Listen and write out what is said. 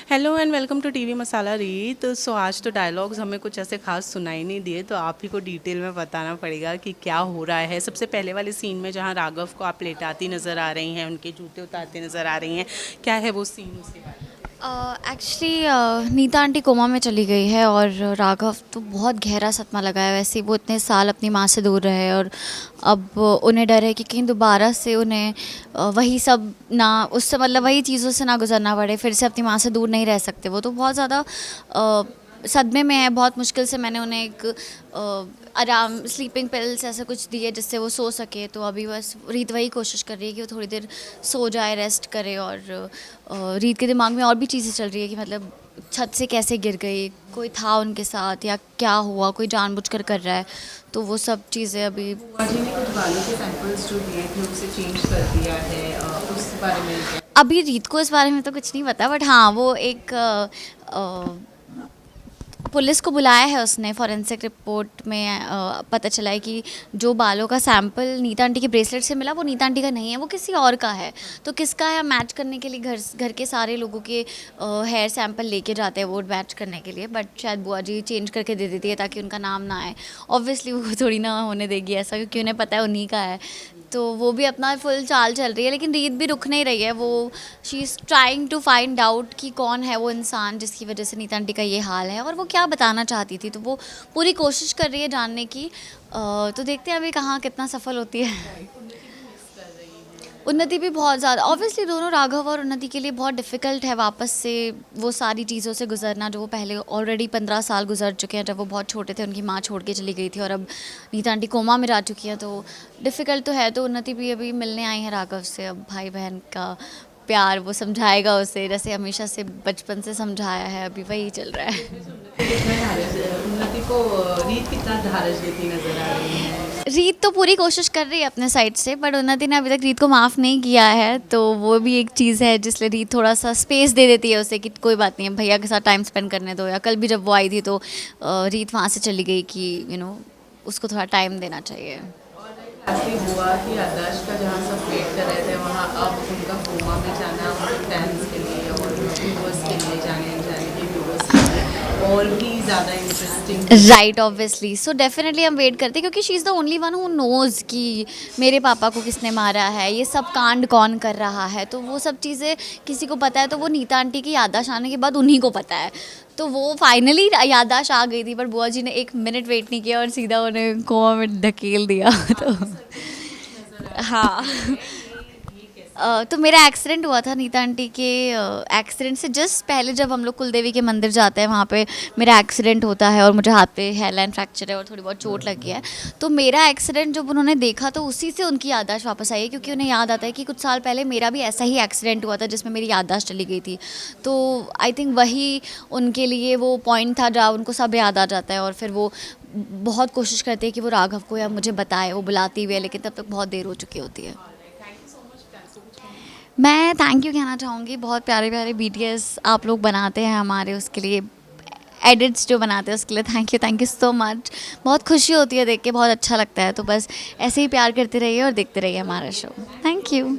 Hello and welcome to TV Masala Reet. So आज तो dialogues हमें कुछ ऐसे खास सुनाई नहीं दिए, तो आप ही को डिटेल में बताना पड़ेगा कि क्या हो रहा है। सबसे पहले वाले सीन में जहाँ राघव को आप लेटाती नज़र आ रही हैं, उनके जूते उतारती नज़र आ रही हैं, क्या है वो सीन, उसके बारे में? एक्चुअली नीता आंटी कोमा में चली गई है और राघव तो बहुत गहरा सदमा लगा है। वैसे ही वो इतने साल अपनी माँ से दूर रहे और अब उन्हें डर है कि कहीं दोबारा से उन्हें वही सब ना, उससे मतलब वही चीज़ों से ना गुजरना पड़े, फिर से अपनी माँ से दूर नहीं रह सकते। वो तो बहुत ज़्यादा सदमे में है। बहुत मुश्किल से मैंने उन्हें एक आराम स्लीपिंग पिल्स ऐसा कुछ दिए जिससे वो सो सके। तो अभी बस रीत वही कोशिश कर रही है कि वो थोड़ी देर सो जाए, रेस्ट करे। और रीत के दिमाग में और भी चीज़ें चल रही है कि मतलब छत से कैसे गिर गई, कोई था उनके साथ या क्या हुआ, कोई जानबूझकर कर रहा है। तो वो सब चीज़ें अभी बुआ जी ने कुछ बालों के सैंपल्स जो दिए थे उसे चेंज कर दिया है, उस बारे में क्या? अभी रीत को इस बारे में तो कुछ नहीं पता, बट हाँ वो एक पुलिस को बुलाया है उसने। फॉरेंसिक रिपोर्ट में पता चला है कि जो बालों का सैंपल नीता आंटी के ब्रेसलेट से मिला वो नीता आंटी का नहीं है, वो किसी और का है। तो किसका है मैच करने के लिए घर घर के सारे लोगों के हेयर सैंपल लेके जाते हैं वोट मैच करने के लिए, बट शायद बुआ जी चेंज करके दे देती है ताकि उनका नाम ना आए। ऑब्वियसली वो थोड़ी ना होने देगी ऐसा, क्योंकि उन्हें पता है उन्हीं का है। तो वो भी अपना फुल चाल चल रही है, लेकिन रीत भी रुक नहीं रही है। वो she is trying to find out कि कौन है वो इंसान जिसकी वजह से नीता आंटी का ये हाल है और वो क्या बताना चाहती थी। तो वो पूरी कोशिश कर रही है जानने की। तो देखते हैं अभी कहाँ कितना सफल होती है। उन्नति भी बहुत ज़्यादा, ऑब्वियसली दोनों राघव और उन्नति के लिए बहुत डिफ़िकल्ट है वापस से वो सारी चीज़ों से गुजरना जो वो पहले ऑलरेडी 15 साल गुजर चुके हैं। जब वो बहुत छोटे थे उनकी माँ छोड़ के चली गई थी और अब नीता आंटी कोमा में जा चुकी है, तो डिफ़िकल्ट तो है। तो उन्नति भी अभी मिलने आई है राघव से। अब भाई बहन का प्यार वो समझाएगा उसे, जैसे हमेशा से बचपन से समझाया है, अभी वही चल रहा है। कितना ढारस उन्नति को, रीत कितना ढारस देती नज़र आ रही है? रीत तो पूरी कोशिश कर रही है अपने साइड से, बट उन्नति ने अभी तक रीत को माफ़ नहीं किया है। तो वो भी एक चीज़ है जिसलिए रीत थोड़ा सा स्पेस दे देती है उसे कि कोई बात नहीं है, भैया के साथ टाइम स्पेंड करने दो। या कल भी जब वो आई थी तो रीत वहाँ से चली गई कि उसको थोड़ा टाइम देना चाहिए। ऐसी बुआ की याददाश्त का जहाँ सब वेट कर रहे थे, वहाँ अब उनका कोमा में जाना उनके फैंस के लिए और व्यूवर्स के लिए, जाने जाने के व्यूवर्स के लिए और भी ज़्यादा interesting. Right, obviously. So definitely हम वेट करते हैं, क्योंकि she is the only one who nose कि मेरे पापा को किसने मारा है, ये सब कांड कौन कर रहा है। तो वो सब चीज़ें किसी को पता है, तो वो नीता आंटी की याददाश्त आने के बाद उन्हीं को पता है। तो वो फाइनली याददाश्त आ गई थी, बट बुआ जी ने 1 मिनट वेट नहीं किया और सीधा उन्हें कुआं में धकेल दिया। तो हाँ। तो मेरा एक्सीडेंट हुआ था नीता आंटी के एक्सीडेंट से जस्ट पहले, जब हम लोग कुलदेवी के मंदिर जाते हैं वहाँ पे मेरा एक्सीडेंट होता है और मुझे हाथ पे हेयरलाइन फ्रैक्चर है और थोड़ी बहुत चोट लगी है। तो मेरा एक्सीडेंट जब उन्होंने देखा तो उसी से उनकी याददाश्त वापस आई है, क्योंकि उन्हें याद आता है कि कुछ साल पहले मेरा भी ऐसा ही एक्सीडेंट हुआ था जिसमें मेरी याददाश्त चली गई थी। तो आई थिंक वही उनके लिए वो पॉइंट था जहाँ उनको सब याद आ जाता है और फिर वो बहुत कोशिश करते हैं कि वो राघव को या मुझे बताए। वो बुलाती हुई है लेकिन तब तक बहुत देर हो चुकी होती है। मैं थैंक यू कहना चाहूँगी। बहुत प्यारे प्यारे बीटीएस आप लोग बनाते हैं हमारे, उसके लिए एडिट्स जो बनाते हैं उसके लिए थैंक यू सो मच। बहुत खुशी होती है देख के, बहुत अच्छा लगता है। तो बस ऐसे ही प्यार करते रहिए और देखते रहिए हमारा शो। Thank you.